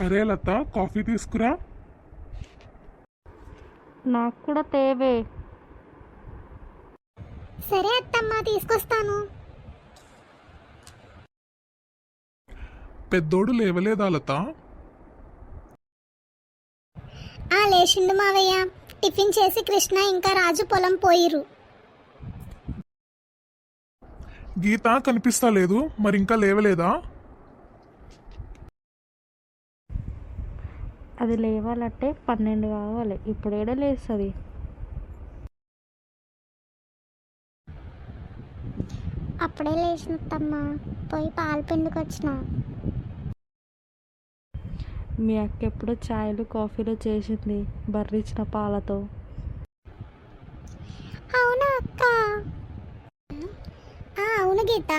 అరే లత, కాఫీ తీసుకురా. నాకు కూడా తేవే. సరే అత్తమ్మ, తీసుకొస్తాను. పెద్దోడు లేవలేదా లత? లేచిండు మావయ్య. టిఫిన్ చేసి కృష్ణ ఇంకా రాజు పొలం పోయిరు. గీత కనిపిస్తా లేదు, మరి ఇంకా లేవలేదా? అది లేవాలంటే 12 కావాలి. ఇప్పుడు ఏడ లేస్తుంది? అప్పుడే లేచినత్తమ్మ, పోయి పాలు పిండుకొచ్చిన. మీ అక్క ఎప్పుడు చాయ్లు కాఫీలు చేసింది బర్రిచ్చిన పాలతో. అవునా అక్క? అవును గీత.